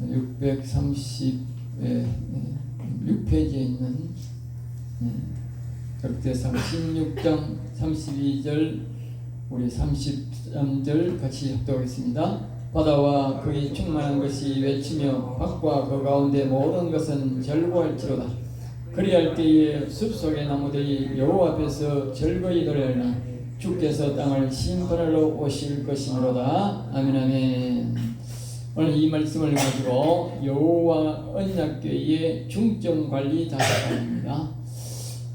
636페이지에 있는 적대상 16장 32절 우리 33절 같이 합독하겠습니다. 바다와 그의 충만한 것이 외치며 밖과 그 가운데 모든 것은 절구할지로다. 그리할 때에 숲속의 나무들이 여호와 앞에서 즐거이 노래하나 주께서 땅을 심판하러 오실 것이므로다. 아멘 아멘. 오늘 이 말씀을 가지고 여호와 언약궤의 중점 관리 다섯입니다.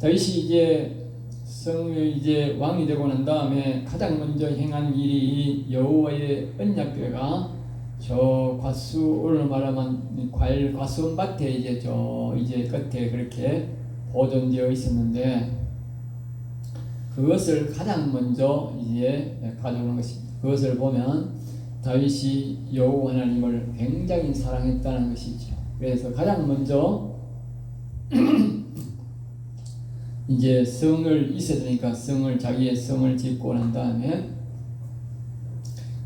다윗이 이제 왕이 되고 난 다음에 가장 먼저 행한 일이 여호와의 언약궤가 저 과수, 오늘 말하면 과일 과수밭에 이제 끝에 그렇게 보존되어 있었는데, 그것을 가장 먼저 이제 가져오는 것입니다. 그것을 보면 다윗이 여호와 하나님을 굉장히 사랑했다는 것이죠. 그래서 가장 먼저 이제 성을 있어야 되니까 자기의 성을 짓고 난 다음에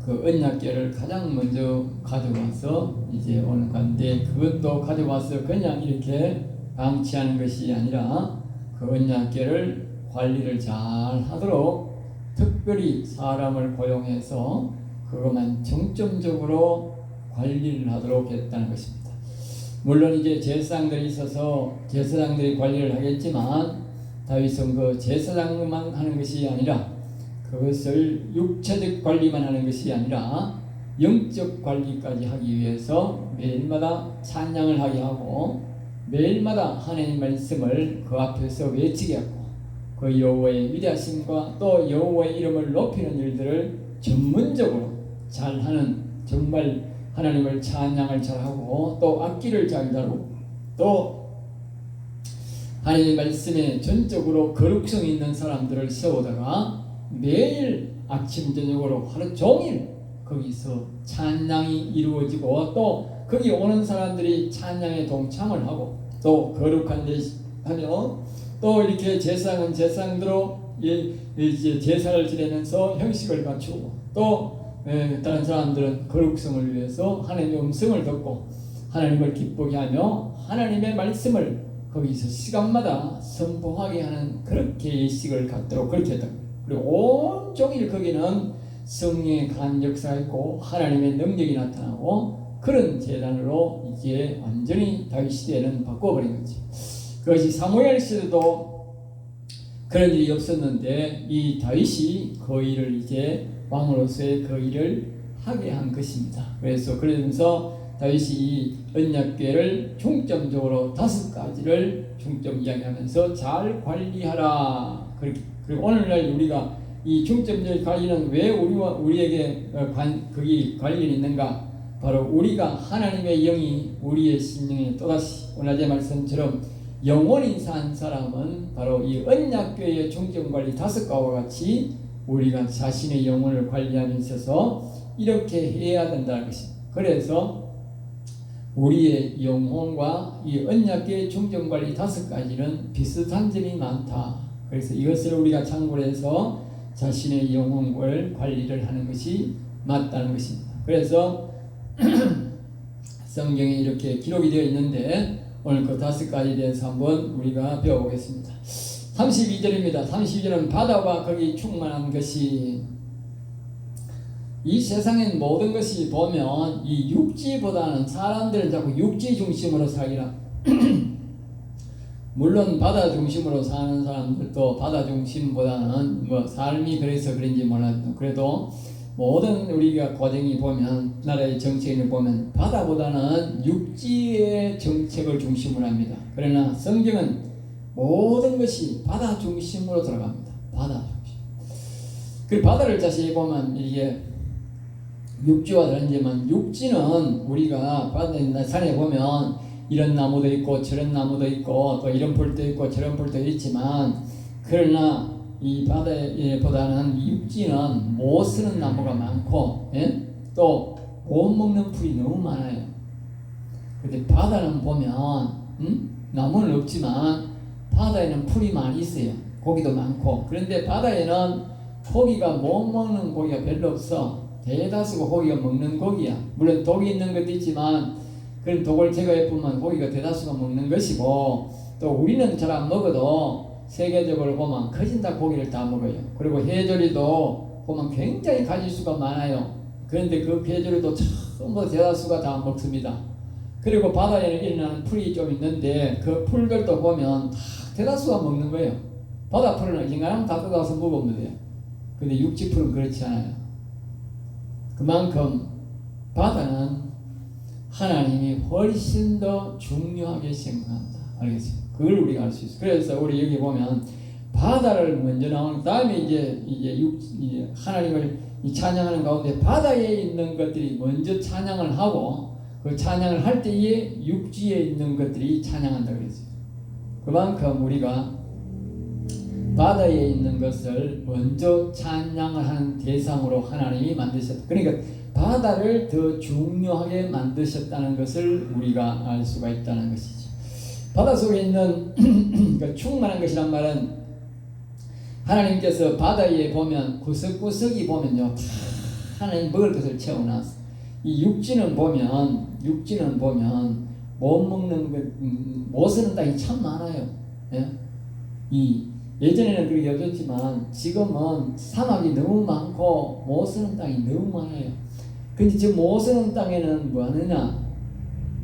그 언약궤를 가장 먼저 가져와서 이제 오는 건데, 그것도 가져와서 그냥 이렇게 방치하는 것이 아니라 그 언약궤를 관리를 잘 하도록 특별히 사람을 고용해서 그것만 중점적으로 관리를 하도록 했다는 것입니다. 물론 이제 제사장들이 있어서 제사장들이 관리를 하겠지만, 다윗은 그 제사장만 하는 것이 아니라 그것을 육체적 관리만 하는 것이 아니라 영적 관리까지 하기 위해서 매일마다 찬양을 하게 하고 매일마다 하나님의 말씀을 그 앞에서 외치게 하고 그 여호와의 위대하심과 또 여호와의 이름을 높이는 일들을 전문적으로 잘하는, 정말 하나님을 찬양을 잘하고 또 악기를 잘 다루고 또 하나님의 말씀에 전적으로 거룩성 있는 사람들을 세우다가 매일 아침 저녁으로 하루 종일 거기서 찬양이 이루어지고 또 거기 오는 사람들이 찬양에 동참을 하고 또 거룩한 데 하며 또 이렇게 제사장은 제사장대로 이제 제사를 지내면서 형식을 갖추고 또 다른 사람들은 거룩성을 위해서 하나님의 음성을 듣고 하나님을 기쁘게 하며 하나님의 말씀을 거기서 시간마다 선포하게 하는 그렇게 예식을 갖도록 그렇게 했다. 그리고 온종일 거기는 성령의 강한 역사가 있고 하나님의 능력이 나타나고 그런 제단으로 이제 완전히 다윗 시대는 바꿔버린 거지. 그것이 사무엘 시대도 그런 일이 없었는데 이 다윗이 그 일을 이제 왕으로서의 그 일을 하게 한 것입니다. 그러면서 다윗이 이 언약궤를 중점적으로 5가지를 중점 이야기하면서 잘 관리하라. 그리고 오늘날 우리가 이 중점적 관리는 왜 우리에게 거기 관리는 있는가? 바로 우리가 하나님의 영이 우리의 심령에 또다시 오늘 어제 말씀처럼 영원히 산 사람은 바로 이 언약궤의 중점 관리 5가지와 같이 우리가 자신의 영혼을 관리하는 데 있어서 이렇게 해야 된다는 것입니다. 그래서 우리의 영혼과 이 언약궤의 중점 관리 5가지는 비슷한 점이 많다. 그래서 이것을 우리가 참고로 해서 자신의 영혼을 관리를 하는 것이 맞다는 것입니다. 그래서 성경에 이렇게 기록이 되어 있는데 오늘 그 5가지에 대해서 한번 우리가 배워보겠습니다. 32절입니다. 32절은 바다와 거기 충만한 것이, 이 세상엔 모든 것이 보면 이 육지보다는 사람들은 자꾸 육지 중심으로 살기라. 물론 바다 중심으로 사는 사람들도 바다 중심보다는 삶이 그래서 그런지 몰라도 그래도 모든 우리가 고정이 보면 나라의 정책을 보면 바다보다는 육지의 정책을 중심으로 합니다. 그러나 성경은 모든 것이 바다 중심으로 들어갑니다. 바다 중심. 그 바다를 자세히 보면 이게 육지와 다른지만 육지는 우리가 바다나 산에 보면 이런 나무도 있고 저런 나무도 있고 또 이런 풀도 있고 저런 풀도 있지만, 그러나 이 바다보다는 육지는 못 쓰는 나무가 많고 또 못 먹는 풀이 너무 많아요. 근데 바다는 보면 나무는 없지만 바다에는 풀이 많이 있어요. 고기도 많고. 그런데 바다에는 고기가 못 먹는 고기가 별로 없어. 대다수가 고기가 먹는 고기야. 물론 독이 있는 것도 있지만 그런 독을 제거해 보면 고기가 대다수가 먹는 것이고, 또 우리는 잘 안 먹어도 세계적으로 보면 거진 다 고기를 다 먹어요. 그리고 해조류도 보면 굉장히 가지수가 많아요. 그런데 그 해조류도 전부 대다수가 다 먹습니다. 그리고 바다에는 일어나는 풀이 좀 있는데 그 풀들도 보면 다 대다수가 먹는 거예요. 바다 풀은 인간은 다 뜯어서 먹으면 돼요. 근데 육지 풀은 그렇지 않아요. 그만큼 바다는 하나님이 훨씬 더 중요하게 생각한다. 알겠어요? 그걸 우리가 알 수 있어요. 그래서 우리 여기 보면 바다를 먼저 나오는 다음에 이제 하나님을 찬양하는 가운데 바다에 있는 것들이 먼저 찬양을 하고, 그 찬양을 할 때에 육지에 있는 것들이 찬양한다 그랬어요. 그만큼 우리가 바다에 있는 것을 먼저 찬양을 하는 대상으로 하나님이 만드셨다. 그러니까 바다를 더 중요하게 만드셨다는 것을 우리가 알 수가 있다는 것이죠. 바다 속에 있는 그 충만한 것이란 말은 하나님께서 바다에 보면 구석구석이 보면요, 다 하나님 먹을 것을 채워놨어. 이 육지는 보면 못 먹는 것, 못 쓰는 땅이 참 많아요. 예? 예전에는 그렇게 없었지만 지금은 사막이 너무 많고 못 쓰는 땅이 너무 많아요. 근데 지금 못 쓰는 땅에는 뭐 하느냐?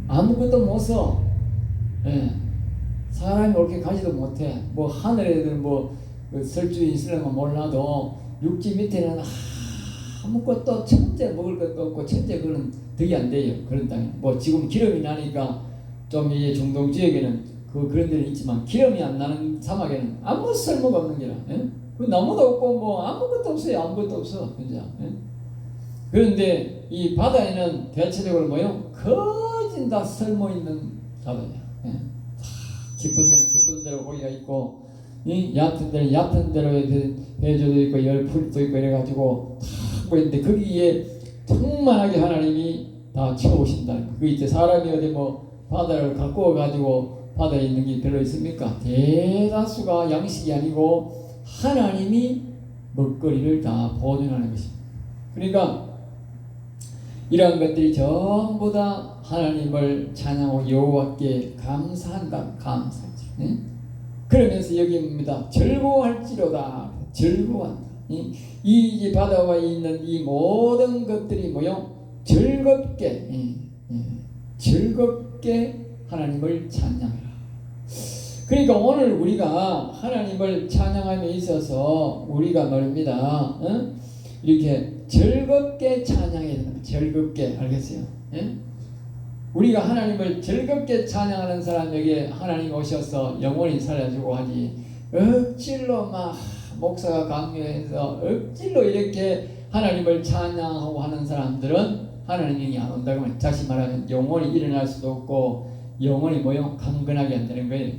아무것도 못 써. 예. 사람이 옳게 가지도 못해. 뭐 하늘에는 설 수 있을려면 몰라도 육지 밑에는 아무것도 천재 먹을 것도 없고 천재 그런 득이 안 돼요. 그런 땅에. 뭐 지금 기름이 나니까 좀 이 중동 지역에는 그런 데는 있지만 기름이 안 나는 사막에는 아무 쓸모가 없는 게라. 예? 그 나무도 없고 뭐 아무것도 없어요. 아무것도 없어. 진짜. 예? 그런데 이 바다에는 대체적으로 뭐요? 거진 다 쓸모 있는 바다냐. 예? 깊은 데는 깊은 대로 고기가 있고, 얕은 데는 얕은 대로 해줘도 있고 열풀도 있고 이래가지고 다 있는데 거기에 충만하게 하나님이 다 채우신다. 그 이제 사람이 어디 바다를 갖고 가지고 바다에 있는 게 별로 있습니까? 대다수가 양식이 아니고 하나님이 먹거리를 다 보존하는 것입니다. 그러니까 이러한 것들이 전부 다 하나님을 찬양하고 여호와께 감사한다. 감사하죠. 네? 그러면서 여기입니다. 즐거워할지로다. 즐거워한다. 이 바다와 있는 이 모든 것들이 뭐요? 즐겁게 하나님을 찬양해라. 그러니까 오늘 우리가 하나님을 찬양함에 있어서 우리가 말입니다. 이렇게 즐겁게 찬양해야 된다. 즐겁게. 알겠어요? 우리가 하나님을 즐겁게 찬양하는 사람에게 하나님 오셔서 영원히 살려주고 하지, 억지로 막 목사가 강요해서 억지로 이렇게 하나님을 찬양하고 하는 사람들은 하나님이 안 온다고 하면, 다시 말하면 영원히 일어날 수도 없고 영원히 강건하게 안 되는 거예요.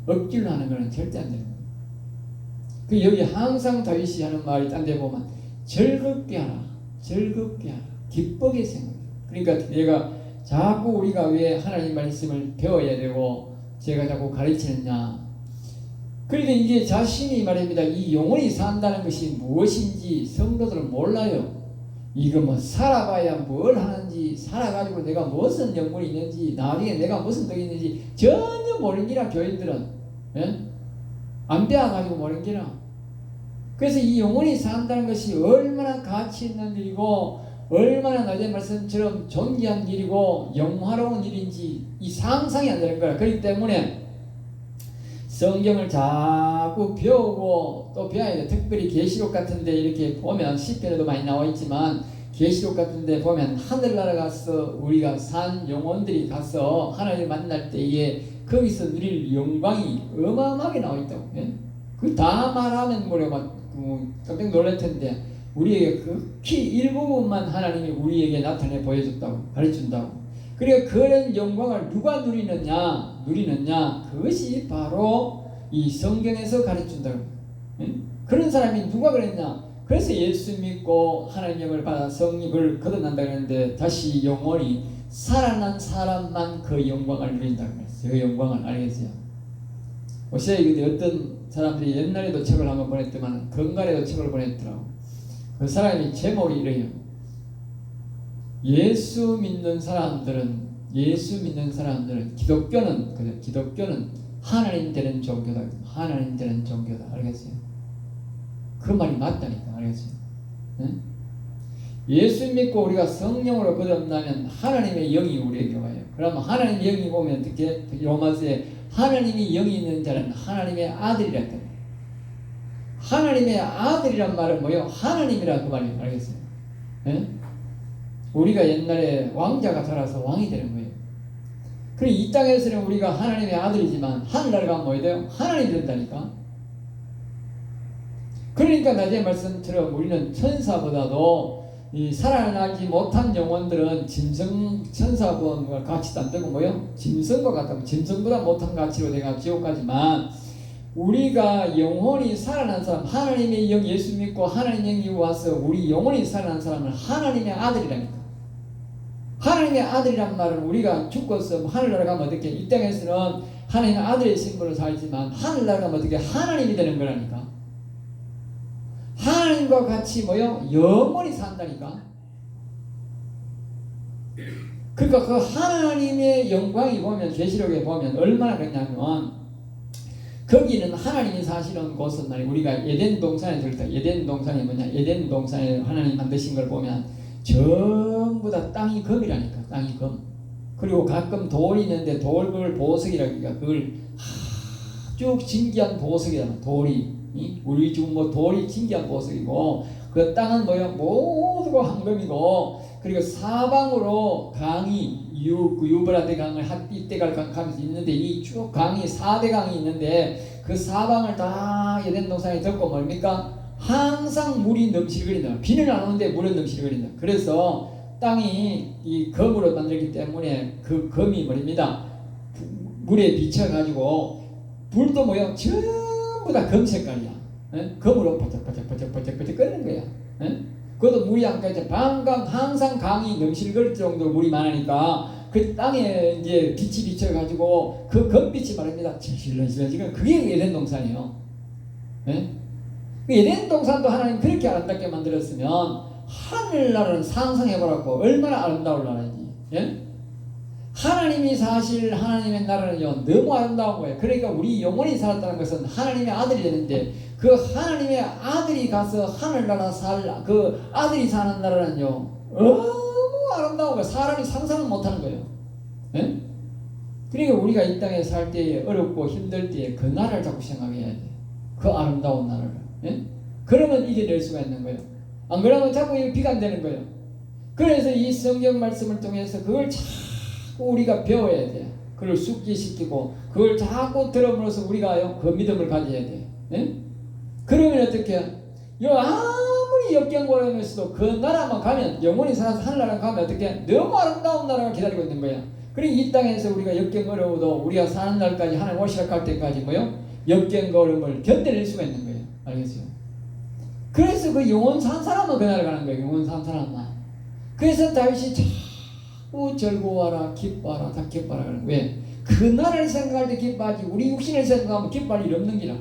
억지로 하는 거는 절대 안 되는 거예요. 그 여기 항상 다윗이 하는 말이 딴 데 보면 즐겁게 하라. 즐겁게 하라. 기쁘게 생각해. 그러니까 내가 자꾸 우리가 왜 하나님 말씀을 배워야 되고 제가 자꾸 가르치느냐. 그러니까 이게 자신이 말입니다. 이 영원히 산다는 것이 무엇인지 성도들은 몰라요. 이거 살아봐야 뭘 하는지, 살아가지고 내가 무슨 영혼이 있는지, 나중에 내가 무슨 덕이 있는지 전혀 모르는 기라. 교인들은 안 배워가지고 모르는 기라. 그래서 이 영혼이 산다는 것이 얼마나 가치 있는 일이고 얼마나 낮은 말씀처럼 존귀한 일이고 영화로운 일인지 이 상상이 안 되는 거야. 그렇기 때문에 성경을 자꾸 배우고 또 배워야 돼. 특별히 계시록 같은데 이렇게 보면 시편에도 많이 나와 있지만 계시록 같은데 보면 하늘나라 가서 우리가 산 영혼들이 가서 하나님을 만날 때에 거기서 누릴 영광이 어마어마하게 나와 있다고. 그 다 말하면 깜짝 놀랄 텐데 우리에게 극히 일부분만 하나님이 우리에게 나타내 보여줬다고, 가르쳐준다고. 그러니까 그런 영광을 누가 누리느냐, 그것이 바로 이 성경에서 가르쳐준다고. 그런 사람이 누가 그랬냐? 그래서 예수 믿고 하나님을 받아 성립을 거듭난다 그랬는데 다시 영원히 살아난 사람만 그 영광을 누린다고 그랬어요. 그 영광을. 알겠어요? 근데 어떤 사람들이 옛날에도 책을 한번 보냈더만 건강에도 책을 보냈더라고. 그 사람이 제목이 이래요. 예수 믿는 사람들은 예수 믿는 사람들은 기독교는 하나님 되는 종교다. 하나님 되는 종교다. 알겠어요? 그 말이 맞다니까. 알겠어요? 응? 예수 믿고 우리가 성령으로 거듭나면 하나님의 영이 우리에게 와요. 그러면 하나님의 영이 오면 어떻게? 로마서에 하나님이 영이 있는 자는 하나님의 아들이라 했다. 하나님의 아들이란 말은 뭐예요? 하나님이라 그 말이에요. 알겠어요? 예? 우리가 옛날에 왕자가 자라서 왕이 되는 거예요. 그럼 이 땅에서는 우리가 하나님의 아들이지만 하늘나라 가면 뭐야 돼요? 하나님이 된다니까. 그러니까 낮에 말씀처럼 우리는 천사보다도 이 살아나지 못한 영혼들은 천사와 가치도 안 되고 뭐요? 짐승과 같다면 짐승보다 못한 가치로 내가 지옥 가지만 우리가 영혼이 살아난 사람, 하나님의 영 예수 믿고 하나님의 영이 와서 우리 영혼이 살아난 사람은 하나님의 아들이라니까. 하나님의 아들이란 말은 우리가 죽어서 하늘나라 가면 어떻게? 이 땅에서는 하나님의 아들의 신분으로 살지만 하늘나라 가면 어떻게? 하나님이 되는 거라니까. 하나님과 같이 뭐요? 영원히 산다니까. 그러니까 그 하나님의 영광이 보면 계시록에 보면 얼마나 그러냐면 거기는 하나님이 사실은 곳은 우리가 에덴 동산에 들을 때 에덴 동산이 뭐냐? 에덴 동산에 하나님 만드신 걸 보면 전부 다 땅이 금이라니까. 땅이 금. 그리고 가끔 돌이 있는데 돌을 보석이라고 그러니까 그걸 아주 진귀한 보석이잖아. 돌이. 우리 지금 뭐 돌이 진귀한 보석이고 그 땅은 뭐야? 모두가 황금이고 그리고 사방으로 강이 유브라데 강을 이때갈 가면서 있는데 이 쭉 강이 4대 강이 있는데 그 사방을 다 에덴 동산에 덮고 뭡니까? 항상 물이 넘실거린다. 비는 안 오는데 물은 넘실거린다. 그래서 땅이 이 금으로 만들기 때문에 그 금이 뭐입니다? 물에 비쳐가지고 불도 뭐야? 전부 다 금 색깔이야. 에? 금으로 바짝바짝 끓는 거야. 에? 그것도 물이 안 까지 방광 항상 강이 넘실거릴 정도로 물이 많으니까 그 땅에 이제 빛이 비쳐가지고 그 금빛이 말입니다. 지금 그게 에덴 동산이에요. 에? 에덴 동산도 하나님 그렇게 아름답게 만들었으면 하늘나라는 상상해보라고 얼마나 아름다울 나라인지. 예? 하나님이 사실 하나님의 나라는요 너무 아름다운 거예요. 그러니까 우리 영혼이 살았다는 것은 하나님의 아들이 되는데 그 하나님의 아들이 가서 하늘나라 그 아들이 사는 나라는요 너무 아름다운 거예요. 사람이 상상을 못하는 거예요. 예? 그러니까 우리가 이 땅에 살 때에 어렵고 힘들 때에 그 나라를 자꾸 생각해야 돼. 그 아름다운 나라를. 예? 그러면 이겨낼 수가 있는 거예요. 안 그러면 자꾸 비가 안 되는 거예요. 그래서 이 성경 말씀을 통해서 그걸 자꾸 우리가 배워야 돼. 그걸 숙지시키고 그걸 자꾸 들어보면서 우리가 그 믿음을 가져야 돼. 예? 그러면 어떻게? 아무리 역경고라면서도 그 나라만 가면 영원히 살아서 하늘나라 가면 어떻게? 너무 아름다운 나라가 기다리고 있는 거야. 그리고 이 땅에서 우리가 역경 어려워도 우리가 사는 날까지 하나님 오시라 할 때까지 뭐요? 역경 어려움을 견뎌낼 수가 있는 거예요. 알겠어요? 그래서 그 영원 산 사람은 그날 가는 거예요. 영원 산 사람만. 그래서 다윗이 자꾸 즐거워하라 기뻐하라 다 기뻐하라 그러는 거예요. 왜? 그 나라를 생각할 때 기뻐하지 우리 육신을 생각하면 기뻐할 일 없는 기라.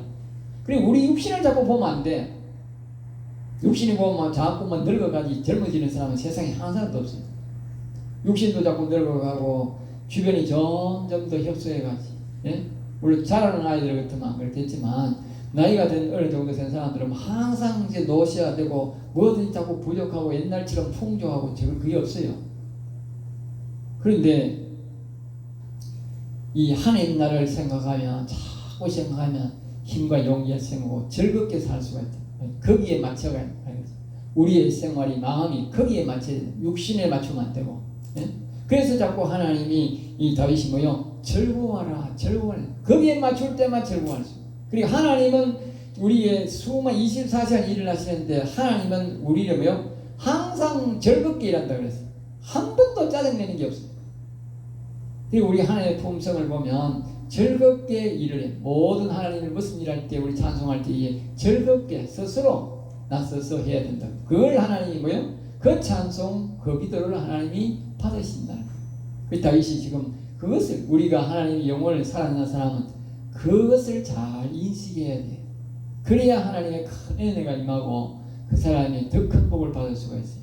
그리고 우리 육신을 자꾸 보면 안 돼. 육신이 보면 자꾸만 늙어가지 젊어지는 사람은 세상에 한 사람도 없어요. 육신도 자꾸 늙어가고 주변이 점점 더 협소해가지. 예? 물론 자라는 아이들 같으면 그렇겠지만 나이가 된 어느 정도 된 사람들은 항상 이제 노쇠화되고 뭐든지 자꾸 부족하고 옛날처럼 풍족하고 그게 없어요. 그런데 이 하나님 나라를 생각하면 자꾸 생각하면 힘과 용기가 생기고 즐겁게 살 수가 있다. 거기에 맞춰가야 돼. 우리의 생활이 마음이 거기에 맞춰야 돼. 육신에 맞추면 안 되고. 예? 그래서 자꾸 하나님이 이 다윗이 뭐요? 즐거워하라 즐거워하라. 거기에 맞출 때만 즐거워할 수. 그리고 하나님은 우리의 수만 24시간 일을 하시는데 하나님은 우리를 뭐요? 항상 즐겁게 일한다 그랬어요. 한 번도 짜증내는 게 없어요. 그리고 우리 하나님의 품성을 보면 즐겁게 일을 해. 모든 하나님을 무슨 일할 때 우리 찬송할 때에 즐겁게 스스로 나서서 해야 된다. 그걸 하나님이 뭐요? 그 찬송 그 기도를 하나님이 받으신다. 그 다윗이 지금 그것을 우리가 하나님의 영혼을 살아난 사람은 그것을 잘 인식해야 돼. 그래야 하나님의 큰 은혜가 임하고 그 사람이 더 큰 복을 받을 수가 있어요.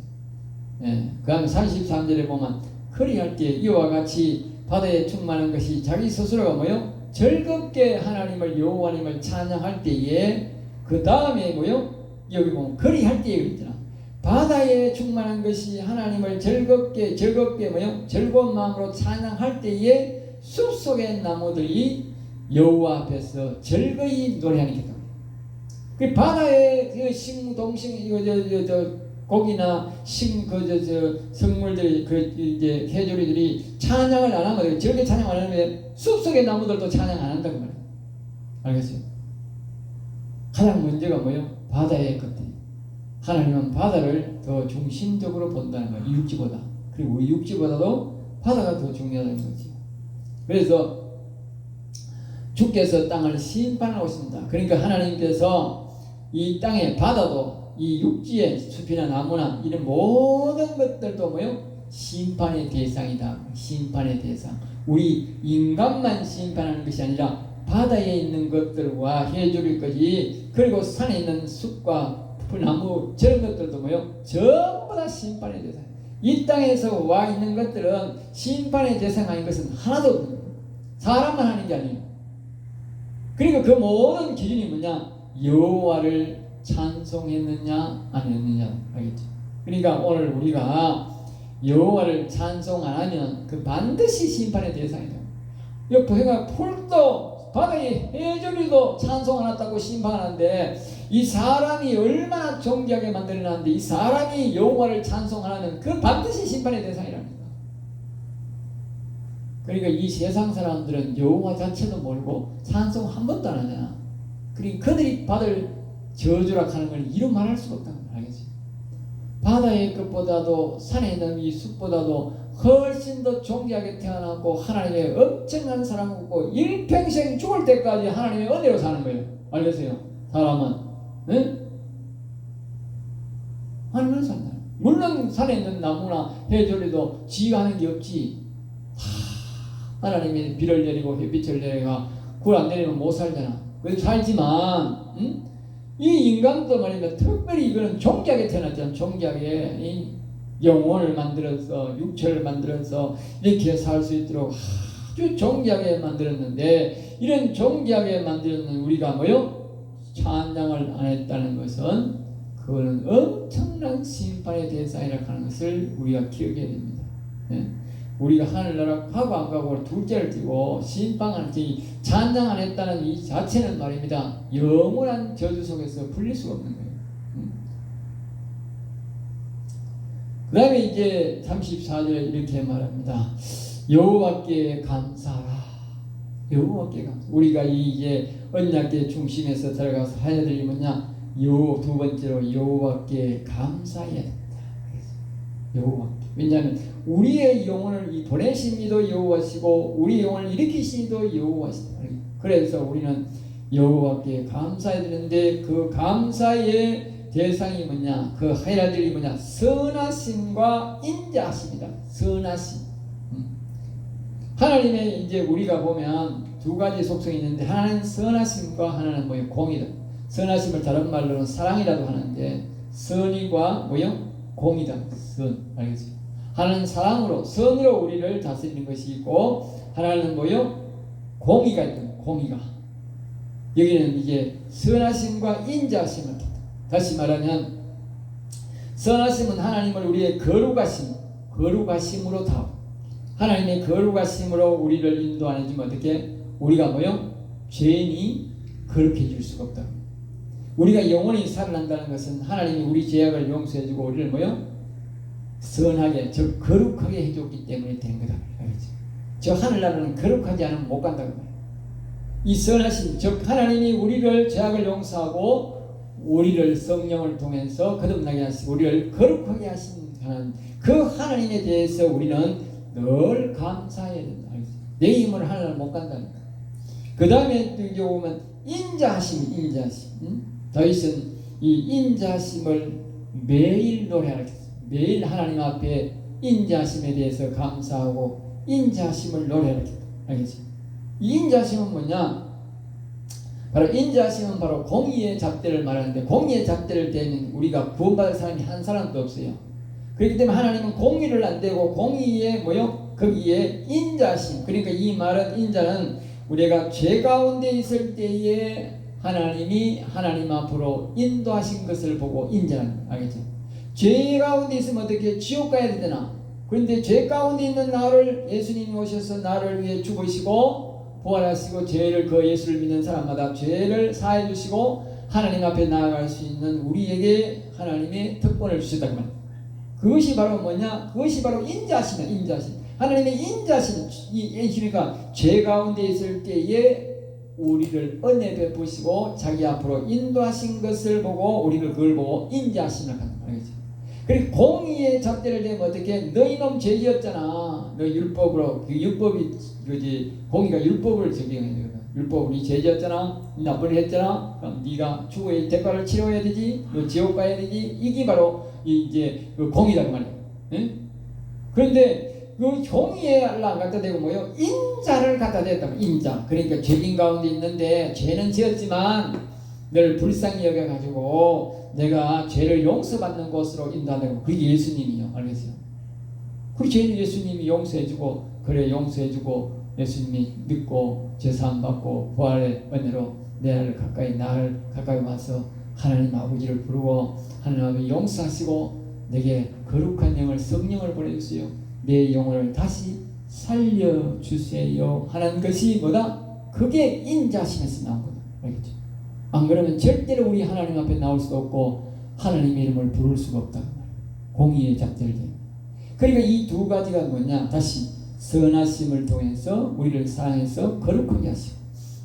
예. 그 다음에 33절에 보면 그리할 때 이와 같이 바다에 충만한 것이 자기 스스로가 뭐요? 즐겁게 하나님을 여호와님을 찬양할 때에 그 다음에 뭐요? 여기 보면 그리할 때에 그랬잖아. 바다에 충만한 것이 하나님을 즐겁게 뭐요? 즐거운 마음으로 찬양할 때에 숲속의 나무들이 여호와 앞에서 즐거이 노래하는 게 그 바다의 그 식동식 이거 저 고기나 생물들이 그 이제 해조류들이 찬양을 안 하면 즐겁게 찬양 안 하면 숲속의 나무들도 찬양 안 한다고 말이에요. 알겠어요? 가장 문제가 뭐예요? 바다의 것들. 하나님은 바다를 더 중심적으로 본다는 거예요. 육지보다. 그리고 우리 육지보다도 바다가 더 중요하다는 거지. 그래서 주께서 땅을 심판하고 있습니다. 그러니까 하나님께서 이 땅의 바다도 이 육지의 숲이나 나무나 이런 모든 것들도 뭐요? 심판의 대상이다. 심판의 대상. 우리 인간만 심판하는 것이 아니라 바다에 있는 것들과 해조류까지 그리고 산에 있는 숲과 풀나무 저런 것들도 뭐요? 전부 다 심판의 대상. 이 땅에서 와 있는 것들은 심판의 대상 아닌 것은 하나도 없는 거예요. 사람만 하는 게 아니에요. 그리고 그 모든 기준이 뭐냐? 여호와를 찬송했느냐 안 했느냐. 알겠죠? 그러니까 오늘 우리가 여호와를 찬송 안 하면 그 반드시 심판의 대상이다. 옆에가 풀도 바다의 해조류도 찬송 안 했다고 심판하는데 이 사람이 얼마나 존귀하게 만들어놨는데 이 사람이 여호와를 찬송 안 하면 그 반드시 심판의 대상이랍니다. 그러니까 이 세상 사람들은 여호와 자체도 모르고 찬송 한 번도 안 하잖아. 그러니까 그들이 받을 저주라 하는 걸 이루 말할 수가 없다는 걸 알겠지? 바다의 것보다도 산에 있는 이 숲보다도 훨씬 더 존귀하게 태어났고 하나님의 엄청난 사랑이고 일평생 죽을 때까지 하나님의 은혜로 사는 거예요. 알겠어요? 사람은 응? 하나님은 산다. 물론 산에 있는 나무나 해조류도 지가 하는 게 없지. 하나님이 비를 내리고 햇빛을 내리고 굴 안 내리면 못 살잖아. 그래서 살지만 이 인간도 말입니다. 특별히 이거는 존귀하게 태어났잖아. 존귀하게 이 영혼을 만들어서 육체를 만들어서 이렇게 살 수 있도록 아주 존귀하게 만들었는데 이런 존귀하게 만들었는 우리가 뭐요? 찬양을 안 했다는 것은 그거는 엄청난 심판의 대상이라고 하는 것을 우리가 기억해야 됩니다. 네? 우리가 하늘나라 가고 안 가고 둘째를 띄고 심판을 띄 찬양 안 했다는 이 자체는 말입니다. 영원한 저주 속에서 풀릴 수가 없는 거예요. 그 다음에 이제 34절에 이렇게 말합니다. 여호와께 감사하라. 여호와께 감사. 우리가 이제 언약궤 중심에서 들어가서 해야 될 일이 뭐냐? 두 번째로 여호와께 감사해야 된다. 여호와께. 왜냐하면 우리의 영혼을 보내신 이도 여호와시고 우리 영혼을 일으키신 이도 여호와시다. 그래서 우리는 여호와께 감사해야 되는데 그 감사의 대상이 뭐냐? 그 해야 될 일이 뭐냐? 선하심과 인자하심이다. 선하심. 하나님의 이제 우리가 보면 두 가지 속성이 있는데 하나는 선하심과 하나는 뭐예요? 공이다. 선하심을 다른 말로는 사랑이라도 하는데 선이과 뭐요? 공이다. 선. 알겠죠? 하나는 사랑으로 선으로 우리를 다스리는 것이 있고 하나는 뭐요? 공의가 있다. 공의가. 여기는 이제 선하심과 인자하심을 했다. 다시 말하면 선하심은 하나님을 우리의 거룩하심으로 다 하나님의 거룩하심으로 우리를 인도 안 해주면 어떻게? 우리가 뭐요? 죄인이 거룩해 줄 수가 없다. 우리가 영원히 살아난다는 것은 하나님이 우리 죄악을 용서해주고 우리를 뭐요? 선하게, 즉 거룩하게 해줬기 때문에 되는 거다. 알겠지? 저 하늘나라는 거룩하지 않으면 못 간다고 말이야. 이 선하심, 즉 하나님이 우리를 죄악을 용서하고 우리를 성령을 통해서 거듭나게 하시고 우리를 거룩하게 하신 그 하나님에 대해서 우리는 늘 감사해야 된다. 알겠지? 내 힘으로 하늘나라 못 간다니까. 그 다음에 또 이제 오면 인자하심. 다윗은 이 인자하심을 매일 노래하라. 매일 하나님 앞에 인자하심에 대해서 감사하고 인자하심을 노래하라. 알겠지? 이 인자하심은 뭐냐? 바로 인자하심은 바로 공의의 잣대를 말하는데 공의의 잣대를 대면 우리가 구원받을 사람이 한 사람도 없어요. 그렇기 때문에 하나님은 공의를 안 되고 공의에 뭐요? 거기에 인자심. 그러니까 이 말은 인자는 우리가 죄 가운데 있을 때에 하나님이 하나님 앞으로 인도하신 것을 보고 인자는 알겠죠? 죄 가운데 있으면 어떻게 지옥 가야 되잖아. 그런데 죄 가운데 있는 나를 예수님이 오셔서 나를 위해 죽으시고 부활하시고 죄를 그 예수를 믿는 사람마다 죄를 사해 주시고 하나님 앞에 나아갈 수 있는 우리에게 하나님의 특권을 주셨다고 말합니다. 그것이 바로 뭐냐? 그것이 바로 인자심이야. 인자심. 하나님의 인자심. 그러니까 죄 가운데 있을 때에 우리를 은혜 베푸시고 자기 앞으로 인도하신 것을 보고 우리를 그걸 보고 인자심을 갖는 거죠. 그리고 공의의 잣대를 대면 어떻게? 너희 놈 죄지었잖아. 너 율법으로 그 율법이 그지 공의가 율법을 적용해야 되거든. 율법으로 이 죄지었잖아. 나쁜 일 했잖아. 그럼 네가 추후에 대가를 치러야 되지. 너 지옥 가야 되지. 이게 바로 이제 그 공의란 말이야. 응? 그런데 그 공의에 안 갖다 대고 뭐요? 인자를 갖다 댔다. 인자. 그러니까 죄인 가운데 있는데 죄는 지었지만 늘 불쌍히 여겨가지고 내가 죄를 용서받는 곳으로 인도한다고. 그게 예수님이요. 알겠어요? 그 죄는 예수님이 용서해주고 그래 용서해주고 예수님이 믿고 죄사함 받고 부활의 은혜로 나를 가까이 와서 하나님 아버지를 부르고 하나님 아버지 용서하시고 내게 거룩한 영을 성령을 보내주세요. 내 영혼을 다시 살려주세요 하는 것이 뭐다? 그게 인자심에서 나온 거다. 알겠죠? 안 그러면 절대로 우리 하나님 앞에 나올 수도 없고 하나님의 이름을 부를 수가 없다. 공의의 잣대를 대고. 그러니까 이 두 가지가 뭐냐? 다시 선하심을 통해서 우리를 사랑해서 거룩하게 하시고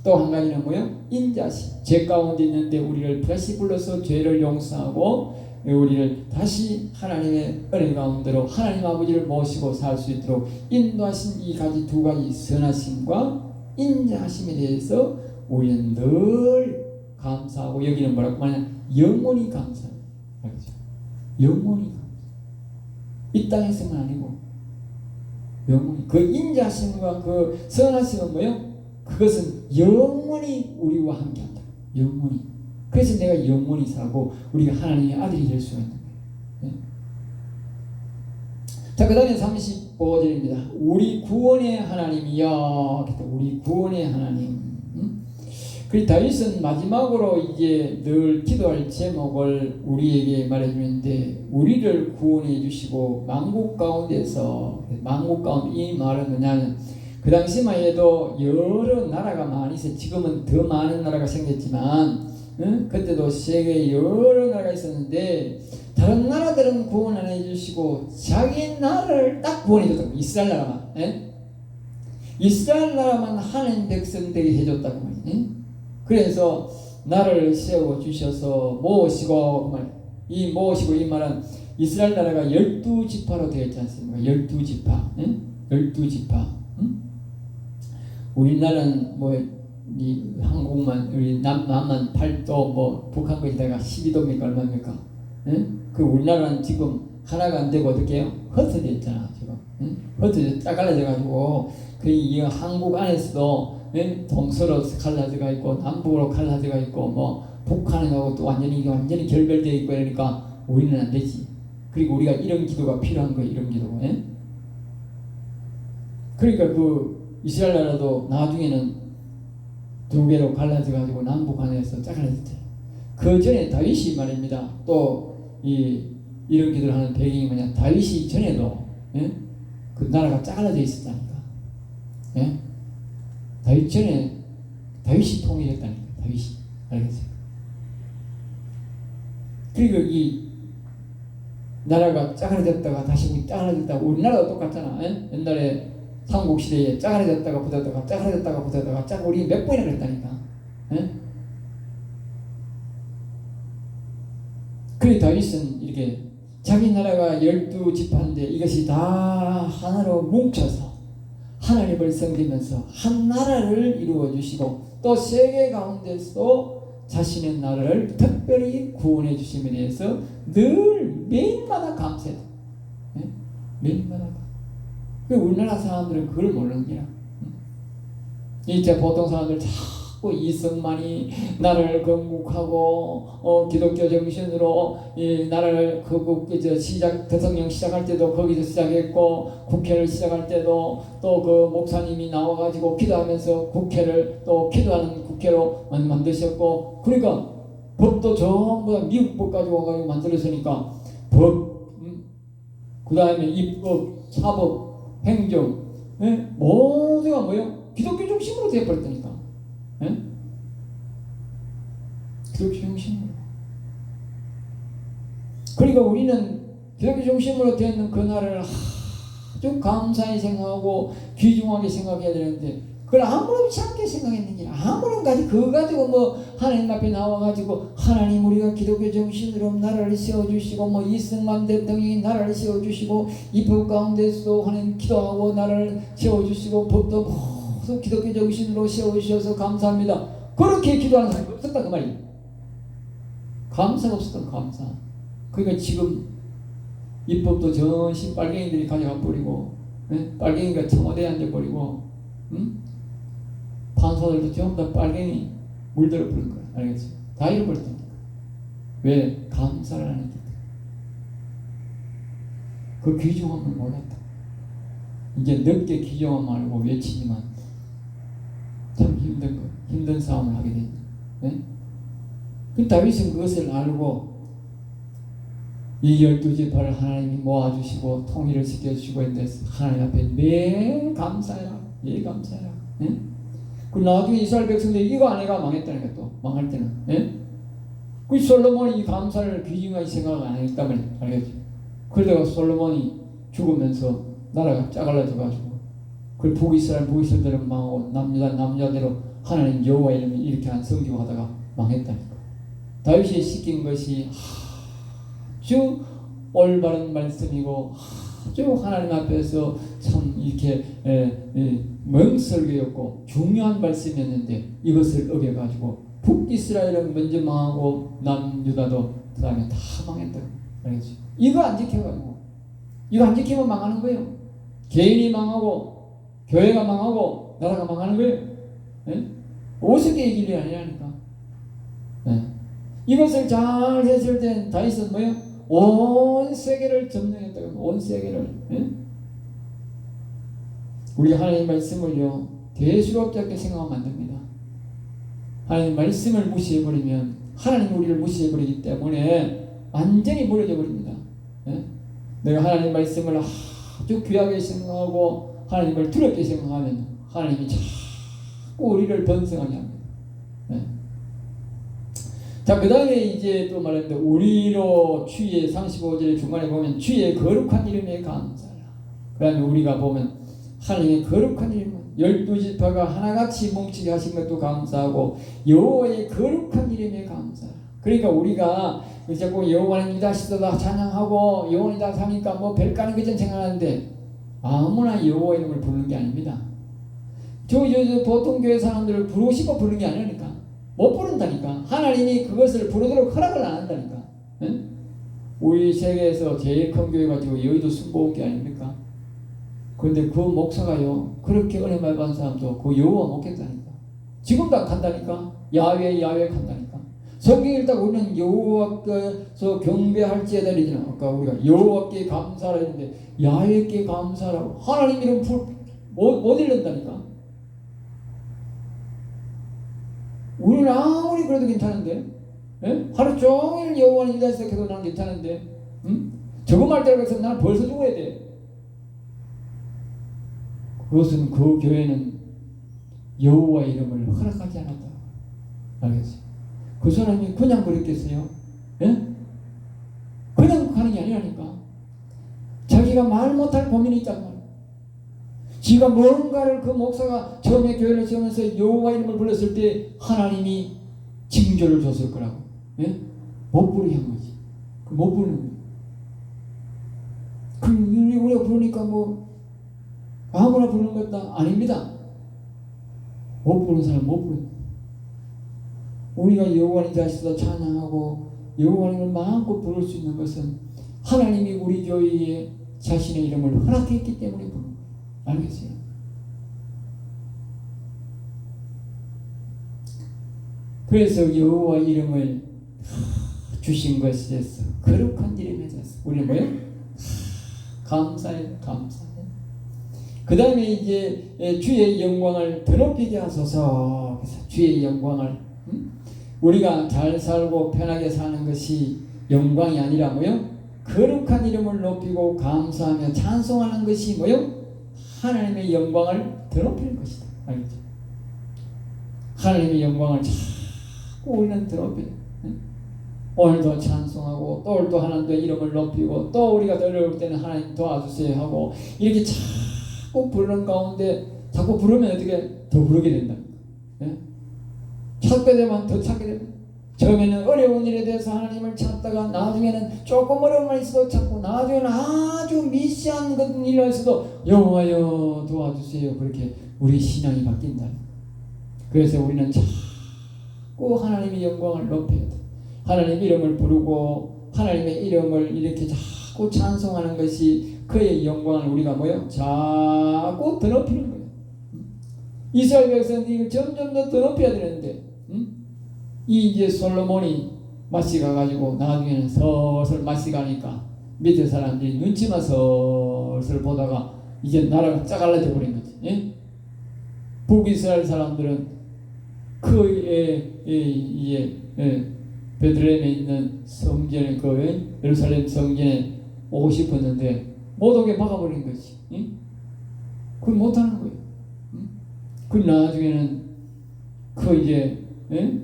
또 한 가지는 뭐예요? 인자심. 죄 가운데 있는데 우리를 다시 불러서 죄를 용서하고 우리를 다시 하나님의 은혜 가운데로 하나님 아버지를 모시고 살 수 있도록 인도하신 이 가지 두 가지 선하심과 인자심에 대해서 우리는 늘 감사하고 여기는 뭐라고 말하냐? 영원히 감사해요. 알겠죠? 영원히 감사. 이 땅에서만 아니고 영원히. 그 인자심과 그 선하심은 뭐예요? 그것은 영원히 우리와 함께한다. 영원히. 그래서 내가 영원히 살고 우리가 하나님의 아들이 될 수가 있는 거예요. 네? 자, 그 다음에 35절입니다. 우리 구원의 하나님이여. 우리 구원의 하나님. 그리고 다윗은 마지막으로 이제 늘 기도할 제목을 우리에게 말해주는데 우리를 구원해 주시고 만국 가운데 이 말은 뭐냐면 그 당시만 해도 여러 나라가 많이 있어요. 지금은 더 많은 나라가 생겼지만 그때도 세계에 여러 나라가 있었는데 다른 나라들은 구원 안 해주시고 자기 나라를 딱 구원해 줬다고. 이스라엘 나라만. 이스라엘 나라만 하나님 백성 되게 해줬다고 말이에요. 그래서 나를 세워 주셔서 모으시고 이 모으시고 이 말은 이스라엘 나라가 12지파로 되어 있지 않습니까? 12지파. 12지파. 우리나라는 뭐 이 한국만 우리 남만 8도 뭐 북한 거기다가 12도입니까 얼마입니까? 그 우리나라는 지금 하나가 안 되고 어떻게 해요? 흩어져 있잖아 지금. 흩어져 딱 갈라져 가지고 그 이 한국 안에서도 동서로 갈라져가 있고 남북으로 갈라져가 있고 뭐 북한하고 또 완전히 결별되어 있고 그러니까 우리는 안 되지. 그리고 우리가 이런 기도가 필요한 거예요. 이런 기도. 그러니까 그 이스라엘 나라도 나중에는 두 개로 갈라져 가지고 남북 안에서 짜갈라졌죠. 그 전에 다윗이 말입니다. 또 이런 기도를 하는 배경이 뭐냐? 다윗이 전에도 그 나라가 짜갈라져 있었다니까. 다윗 전에 다윗이 통일했다니까. 다윗이. 알겠어요? 그리고 이 나라가 짜갈라졌다가 다시 짜갈라졌다가 우리나라도 똑같잖아. 옛날에 삼국시대에 짜갈라졌다가 붙었다가 짜갈라졌다가 붙었다가 우리 몇 번이나 그랬다니까. 그래 다윗은 이렇게 자기 나라가 12지파인데 이것이 다 하나로 뭉쳐서 하나님을 섬기면서 한 나라를 이루어 주시고 또 세계 가운데서 자신의 나라를 특별히 구원해 주심에 대해서 늘 매일마다 감사해요. 매일마다. 우리나라 사람들은 그걸 모르는 거야. 이제 보통 사람들 다 자꾸 이승만이 나라를 건국하고 기독교 정신으로 이 나라를 대통령 시작할 때도 거기서 시작했고, 국회를 시작할 때도 또 그 목사님이 나와가지고 기도하면서 국회를 또 기도하는 국회로 만드셨고, 그러니까 법도 전부 다 미국 법 가지고 와가지고 만들었으니까 법, 그 다음에 입법, 사법, 행정, 모두가 뭐예요? 기독교 중심으로 되어버렸다니까. 기독교 중심으로. 그러니까 우리는 기독교 중심으로 되는 그날을 아주 감사히 생각하고 귀중하게 생각해야 되는데, 그걸 아무렇지 않게 생각했는지, 아무런 가지 그거 가지고 뭐 하나님 앞에 나와가지고 하나님 우리가 기독교 정신으로 나라를 세워주시고 뭐 이승만 대통령이 나라를 세워주시고 입법 가운데서도 하나님 기도하고 나라를 세워주시고 법도 모두 기독교 정신으로 세워주셔서 감사합니다. 그렇게 기도하는 사람이 없었다 그 말이에요. 감사가 없었던 감사. 그러니까 지금 입법도 전신 빨갱이들이 가져가 버리고, 빨갱이가 청와대에 앉아버리고, 판사들도 전부 다 빨갱이 물들어 버린 거야. 알겠지? 다 잃어버렸다니까. 왜? 감사를 안 했기 때문에. 그 귀중함을 몰랐다. 이제 늦게 귀중함 알고 외치지만 참 힘든 거, 힘든 싸움을 하게 되죠. 네? 그 다윗은 그것을 알고 이 12지파를 하나님이 모아주시고 통일을 시켜주시고 했는데 하나님 앞에 매일 감사해라. 매일 감사해라. 네? 그 나중에 이스라엘 백성들이 이거 안 해가 망했다니까. 또 망할 때는. 예? 그 솔로몬이 이 감사를 귀중하게 생각 안 했단 말이에요. 알겠죠? 그러다가 솔로몬이 죽으면서 나라가 짜갈라져 가지고 그 북이스라엘들은 망하고 남유다대로 하나님 여호와 이름을 이렇게 안 성교하다가 망했다니까. 다윗이 시킨 것이 아주 올바른 말씀이고 아주 하나님 앞에서 참 이렇게 명설교였고 중요한 말씀이었는데 이것을 어겨가지고 북이스라엘은 먼저 망하고 남유다도 그 다음에 다 망했다. 알겠죠? 이거 안 지켜가지고 이거 안 지키면 망하는 거예요. 개인이 망하고 교회가 망하고 나라가 망하는 거예요. 오색의 길이 아니라니까. 이것을 잘 했을 땐 다윗은 뭐예요? 온 세계를 점령했다고. 온 세계를. 우리 하나님 말씀을요 대수롭지 않게 생각하면 안 됩니다. 하나님 말씀을 무시해버리면 하나님 우리를 무시해버리기 때문에 완전히 무너져 버립니다. 내가 하나님 말씀을 아주 귀하게 생각하고 하나님을 두렵게 생각하면 하나님이 자꾸 우리를 번성하게 합니다. 자, 그 다음에 이제 또 말했는데 우리로 주의 35절의 중간에 보면 주의 거룩한 이름에 감사하라. 그 다음에 우리가 보면 하나님의 거룩한 이름 12지파가 하나같이 뭉치게 하신 것도 감사하고 여호와의 거룩한 이름에 감사하라. 그러니까 우리가 자꾸 여호와는 이다시다 찬양하고 여호와는 이다 하니까 뭐 별가는 그전 생각하는데 아무나 여호와 이름을 부르는 게 아닙니다. 저 보통 교회 사람들을 부르고 싶어 부르는 게 아니라니까. 못 부른다니까. 하나님이 그것을 부르도록 허락을 안 한다니까. 응? 우리 세계에서 제일 큰 교회 가지고 여의도 순복음교회 아닙니까? 그런데 그 목사가요 그렇게 은혜 많이 받은 사람도 그 여호와 못 겠다니까. 지금도 안 간다니까. 야외 간다니까. 성경에 일단 우리는 여호와께서 경배할지에다 이러잖아. 아까 우리가 여호와께 감사라 했는데 야외께 감사라고 하나님 이름 못 읽는다니까. 우리는 아무리 그래도 괜찮은데, 하루 종일 여호와는 이다시다 해도 난 괜찮은데, 저거 말대로 해서 나는 벌써 죽어야 돼. 그것은 그 교회는 여호와 이름을 허락하지 않았다. 알겠어요? 그 사람이 그냥 그랬겠어요? 그냥 가는 게 아니라니까. 자기가 말 못할 고민이 있단 말이야. 지가 뭔가를 그 목사가 처음에 교회를 세우면서 여호와 이름을 불렀을 때 하나님이 징조를 줬을 거라고. 못 부르게 한 거지. 못 부르는 거야. 우리가 부르니까 뭐 아무나 부르는 것도 아닙니다. 못 부르는 사람 못 부르는 거야. 우리가 여호와를 자신도 찬양하고 여호와를 마음껏 부를 수 있는 것은 하나님이 우리 교회에 자신의 이름을 허락했기 때문에 부르는 거예요. 알겠어요? 그래서 여호와 이름을 주신 것이었어. 거룩한 이름이 됐어. 우리는 뭐요? 감사해, 감사해. 그 다음에 이제 주의 영광을 더럽히게 하소서. 그래서 주의 영광을 우리가 잘 살고 편하게 사는 것이 영광이 아니라 뭐요? 거룩한 이름을 높이고 감사하며 찬송하는 것이 뭐요? 하나님의 영광을 더럽히는 것이다. 알겠죠? 하나님의 영광을 자꾸 우리는 더럽혀요. 오늘도 찬송하고 또 오늘도 하나님의 이름을 높이고 또 우리가 어려울 때는 하나님 도와주세요 하고 이렇게 자꾸 부르는 가운데 자꾸 부르면 어떻게 더 부르게 된다. 예? 찾게 되면 더 찾게 됩니다. 처음에는 어려운 일에 대해서 하나님을 찾다가 나중에는 조금 어려운 말 있어도 찾고 나중에는 아주 미시한 일로 있어도 여호와여 도와주세요. 그렇게 우리 신앙이 바뀐다. 그래서 우리는 자꾸 하나님의 영광을 높여야 돼. 하나님의 이름을 부르고 하나님의 이름을 이렇게 자꾸 찬송하는 것이 그의 영광을 우리가 뭐요? 자꾸 더럽히는 거예요. 이스라엘 백성들이 점점 더 더럽혀야 되는데 이 이제 솔로몬이 맛이 가가지고 나중에는 슬슬 맛이 가니까 밑에 사람들이 눈치만 슬슬 보다가 이제 나라가 짜갈라져 버린 거지. 예? 북이스라엘 사람들은 베들레헴에 있는 성전에 예루살렘 성전에 오고 싶었는데 못 오게 막아버린 거지. 예? 그걸 못하는 거예요. 그 나중에는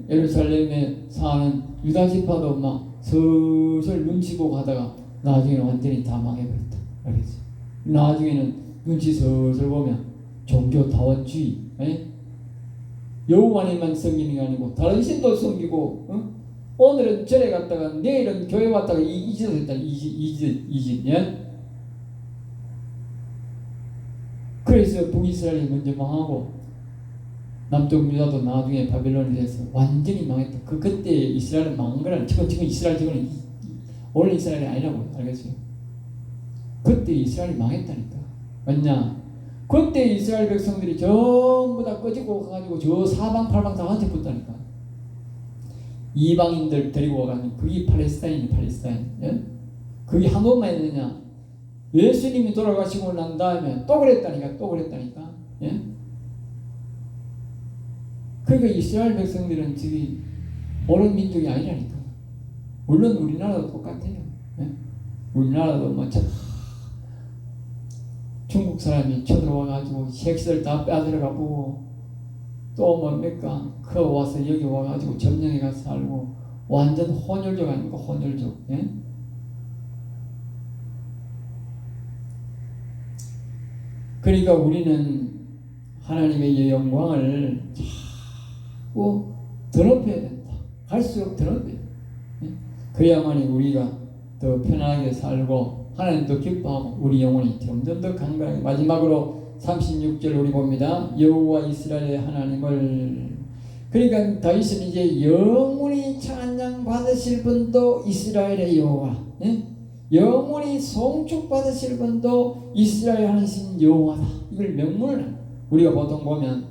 예루살렘에 사는 유다 지파도 막 슬슬 눈치 보고 하다가 나중에는 완전히 다 망해버렸다. 알겠지? 나중에는 눈치 슬슬 보면 종교 다원주의, 여호와님만 섬기는 게 아니고 다른 신도 섬기고, 오늘은 절에 갔다가 내일은 교회 왔다가 이 짓을 했다. 이 짓, 예? 그래서 북이스라엘이 먼저 망하고 남쪽 유다도 나중에 바벨론에 대해서 완전히 망했다. 그때 이스라엘은 망한 거라는 지금 이스라엘 지금은 원래 이스라엘이 아니라고 알겠어요. 그때 이스라엘이 망했다니까. 왜냐? 그때 이스라엘 백성들이 전부 다 꺼지고 가가지고 저 사방팔방 다 한테 붙다니까. 이방인들 데리고 와가지고 그게 팔레스타인. 예? 그게 한 번만 했느냐? 예수님이 돌아가시고 난 다음에 또 그랬다니까. 예? 그러니까 이스라엘 백성들은 저기 옳은 민족이 아니라니까. 물론 우리나라도 똑같아요. 예? 우리나라도 뭐 중국 사람이 쳐들어와가지고 색시들 다 빼앗으러가 보고 또 뭡니까? 그 와서 여기 와가지고 점령해 가서 살고 완전 혼혈족 아닙니까? 혼혈족. 예? 그러니까 우리는 하나님의 영광을 자꾸 더럽혀야 된다. 갈수록 더럽혀야 된다. 예? 그래야만이 우리가 더 편하게 살고 하나님도 기뻐하고 우리 영혼이 점점 더 강건하게. 마지막으로 36절 우리 봅니다. 여호와 이스라엘의 하나님을. 그러니까 다윗은 이제 영원히 찬양 받으실 분도 이스라엘의 여호와, 예? 영원히 송축 받으실 분도 이스라엘 하나님 여호와다. 이걸 명문을 해요. 우리가 보통 보면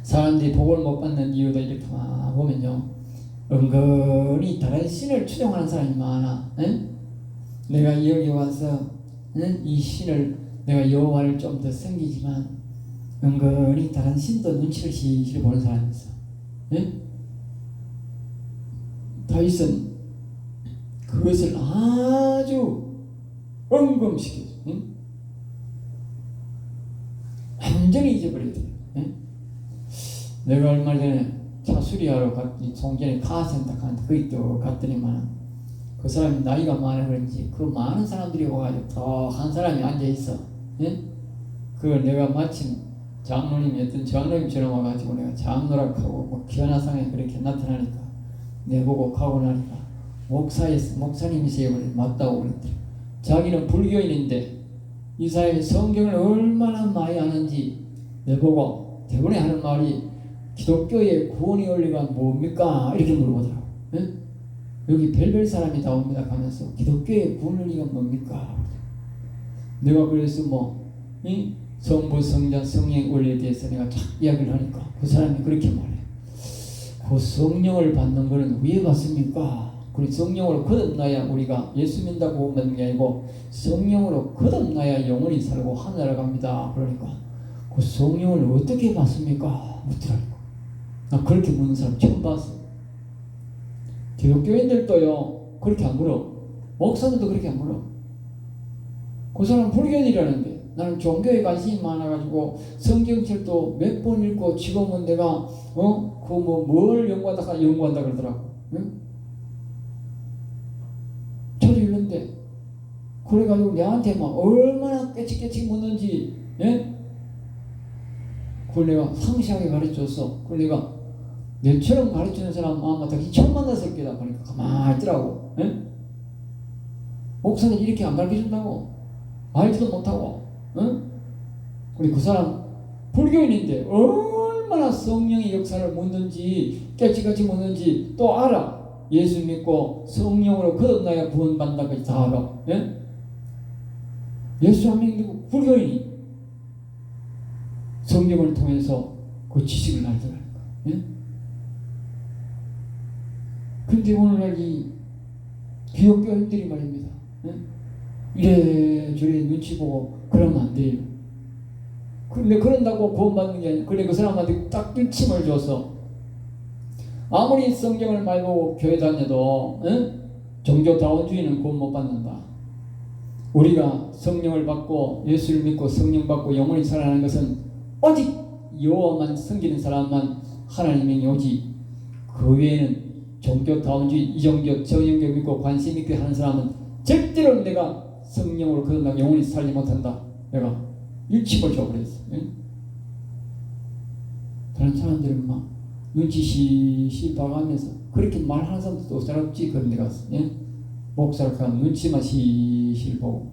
사람들이 복을 못 받는 이유도 이렇게 보면요, 은근히 다른 신을 추종하는 사람이 많아. 예? 내가 여기 와서 이 신을 내가 여호와를 좀 더 섬기지만 은근히 다른 신도 눈치를 실실 보는 사람이 있어. 예? 다윗은 그것을 아주 언금시켜줘. 예? 완전히 잊어버려야 돼. 예? 내가 얼마 전에 차 수리하러 갔더니 송전에 카센터 갔는데 거기 또 갔더니만 그 사람이 나이가 많아 그런지 그 많은 사람들이 와가지고 더 한 사람이 앉아있어. 예? 그걸 내가 마침 장로님이 장로님처럼 와가지고 내가 장로락하고 뭐 기원화상에 그렇게 나타나니까 내보고 가고 나니까 목사님이세요. 그래. 맞다고 그랬더니 자기는 불교인인데 이 사람이 성경을 얼마나 많이 아는지 내보고 대부분에 하는 말이 기독교의 구원의 원리가 뭡니까? 이렇게 물어보더라고. 예? 여기 별별 사람이 다 옵니다 하면서 기독교의 구원의 원리가 뭡니까? 내가 그래서 성부, 성자, 성령의 원리에 대해서 내가 쫙 이야기를 하니까 그 사람이 그렇게 말해. 그 성령을 받는 것은 왜 받습니까? 그리고 성령으로 거듭나야 우리가 예수 믿는다고 받는 게 아니고 성령으로 거듭나야 영원히 살고 하늘나라 갑니다. 그러니까 그 성령을 어떻게 받습니까? 묻더라고. 나 그렇게 묻는 사람 처음 봤어. 기독교인들도요 그렇게 안 물어. 목사들도 그렇게 안 물어. 그 사람 불교인이라는데 나는 종교에 관심이 많아가지고 성경책도 몇 번 읽고 지금은 내가 뭘 연구한다 그러더라고. 응? 저도 읽는데 그래가지고 내한테 막 얼마나 깨치깨치 묻는지, 예? 그걸 내가 상세하게 가르쳐줬어. 그걸 내가 내처럼 가르치는 사람 아마 다 처음 만났을 거다. 그러니까 가만히 있더라고. 예? 목사님 이렇게 안 가르쳐준다고 알지도 못하고. 응? 그리고 그 사람 불교인인데 얼마나 성령의 역사를 묻는지 깨치같이 묻는지 또 알아. 예수 믿고 성령으로 거듭나야 구원받는다까지 다 알아. 예? 예수 안 믿고 불교인이 성령을 통해서 그 지식을 알더라니까. 예? 근데 오늘날 이 기독교인들이 말입니다. 예? 이래저래 눈치 보고 그러면 안 돼요. 근데 그런다고 구원받는 게 아니라, 그래 그 사람한테 딱 일침을 줘서 아무리 성경을 많이 보고 교회 다녀도 종교다원주의는 구원 못 받는다. 우리가 성령을 받고 예수를 믿고 성령 받고 영원히 살아나는 것은 오직 여호와만 섬기는 사람만 하나님의 오직 그 외에는 종교다원주의 이종교 저종교 믿고 관심 있게 하는 사람은 절대로 내가 성령으로 거듭나고 영원히 살지 못한다. 내가 일침을 줘버렸어. 다른 사람들은 막 눈치 시시 봐가면서 그렇게 말하는 사람도 또 사람없지. 그런 데 가서 목사를 가면 눈치만 시시 보고.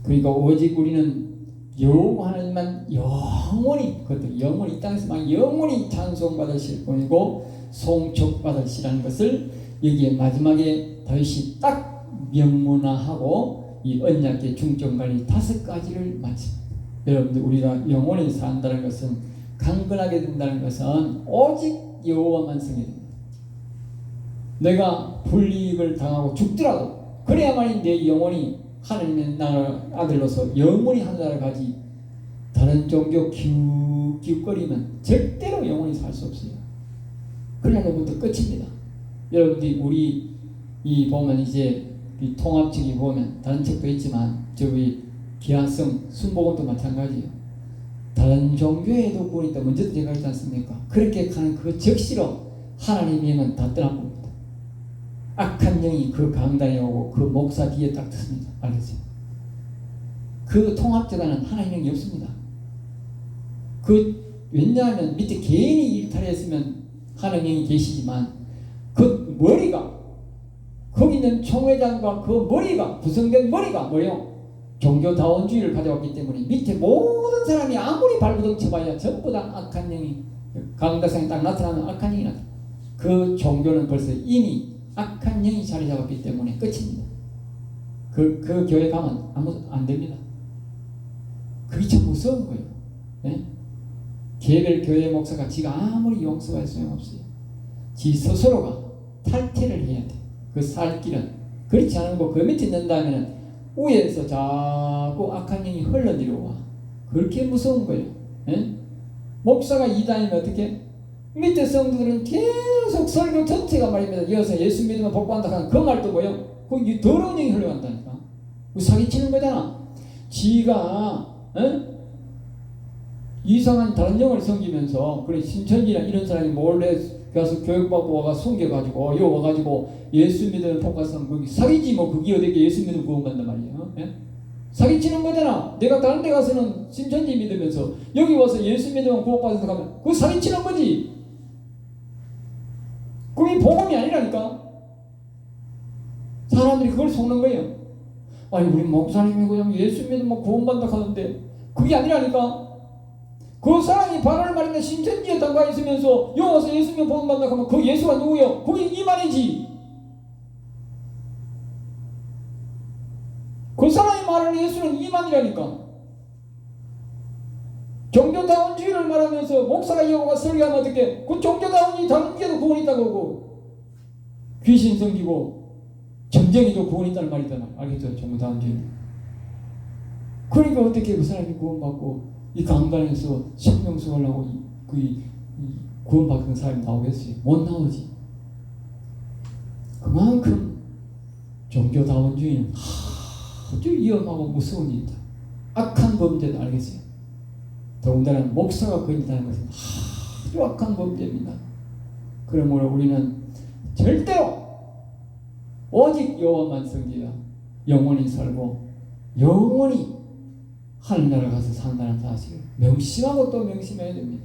그러니까 오직 우리는 여호와 하나님만 영원히, 그것도 영원히 이 땅에서만 영원히 찬송받으실 뿐이고 송축받으시라는 것을 여기에 마지막에 다윗이 딱 명문화하고 이 언약의 중점관리 5가지를 마칩니다. 여러분들 우리가 영원히 산다는 것은 강건하게 된다는 것은 오직 여호와만 섬겨야 됩니다. 내가 불이익을 당하고 죽더라도 그래야만이 내 영혼이 하나님의 나라 아들로서 영원히 하늘나라 가지. 다른 종교 기웃거리면 절대로 영원히 살 수 없어요. 그러려면부터 끝입니다. 여러분들이 우리 이 보면 이제 이 통합책이 보면 다른 책도 있지만 저기 기하성 순복음도 마찬가지예요. 다른 종교에도 보니까 먼저도 제가 있지 않습니까? 그렇게 가는 그 적시로 하나님의 영은 다 떠나봅니다. 악한 영이 그 강단에 오고 그 목사 뒤에 딱 섰습니다. 알겠어요? 그 통합재단은 하나님의 영이 없습니다. 왜냐하면 밑에 개인이 일탈했으면 하나님의 영이 계시지만 그 머리가 거기 있는 총회장과 그 머리가 구성된 머리가 뭐예요? 종교다원주의를 가져왔기 때문에 밑에 모든 사람이 아무리 발버둥 쳐봐야 전부 다 악한 영이 강다상에 딱 나타나면 악한 영이 나타나. 그 종교는 벌써 이미 악한 영이 자리 잡았기 때문에 끝입니다. 그 교회 가면 아무 안 됩니다. 그게 참 무서운 거예요. 네? 개별 교회 목사가 지가 아무리 용서할 소용없어요. 지 스스로가 탈퇴를 해야 돼. 그 살 길은 그렇지 않은 거 그 밑에 있는다면 위에서 자꾸 악한 영이 흘러내려와. 그렇게 무서운 거예요. 네? 목사가 이단이면 어떻게? 밑에 성도들은 계속 설교 전체가 말입니다. 이어서 예수 믿으면 복받는다 하는 그 말도 뭐예요? 그 더러운 영이 흘러간다니까. 사기치는 거잖아. 지가 이상한 다른 영을 섬기면서 그래 신천지나 이런 사람이 몰래 가서 교육받고 와가 숨겨가지고 요 와가지고 예수 믿으면 복받으면 거기 사기지 뭐. 그게 어떻게 예수 믿으면 구원받는단 말이에요. 사기치는 거잖아. 내가 다른 데 가서는 신천지 믿으면서 여기 와서 예수 믿으면 구원받는다 하면 그거 사기치는 거지. 그게 복음이 아니라니까. 사람들이 그걸 속는 거예요. 아니 우리 목사님이 그냥 예수 믿으면 구원받는다 하는데 그게 아니라니까. 그 사람이 바라를 말하면 신천지에 들어가 있으면서 여기 와서 예수 믿으면 구원받는다 하면 그 예수가 누구예요? 그게 이 말이지. 그 사람이 말하는 예수는 이만이라니까. 종교다운주의를 말하면서 목사가 여호와가 설교하면 어떻게 그 종교다운주의 다른 게도 구원 있다고 하고 귀신 섬기고 점쟁이도 구원 있다는 말이다. 알겠죠? 종교다운주의. 그러니까 어떻게 그 사람이 구원받고 이 강단에서 생명수하려고 구원받은 사람이 나오겠어요? 못 나오지. 그만큼 종교다운주의는 아주 위험하고 무서운 일이다. 악한 범죄다. 알겠어요? 더군다나 목사가 거짓다는 것은 아주 악한 범죄입니다. 그러므로 우리는 절대로 오직 여호와만 섬기라. 영원히 살고 영원히 하늘나라 가서 산다는 사실을 명심하고 또 명심해야 됩니다.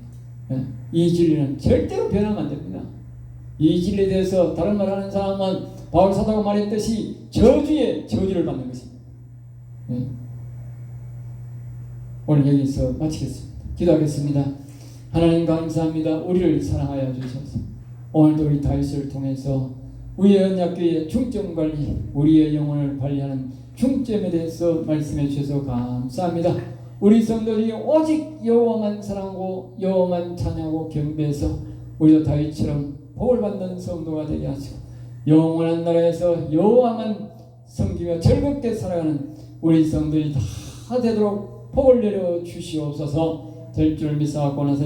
이 진리는 절대로 변하면 안 됩니다. 이 진리에 대해서 다른 말 하는 사람은 바울 사도가 말했듯이 저주를 받는 것입니다. 오늘 여기서 마치겠습니다. 기도하겠습니다. 하나님 감사합니다. 우리를 사랑하여 주셔서 오늘도 우리 다윗을 통해서 우리의 언약궤의 중점관리, 우리의 영혼을 관리하는 중점에 대해서 말씀해 주셔서 감사합니다. 우리 성도들이 오직 여호와만 사랑하고 여호와만 찬양하고 경배해서 우리도 다윗처럼 복을 받는 성도가 되게 하시고 영원한 나라에서 여호와만 섬기며 즐겁게 살아가는 우리 성도들이 다 되도록 복을 내려 주시옵소서. 될 줄 믿사옵고 나서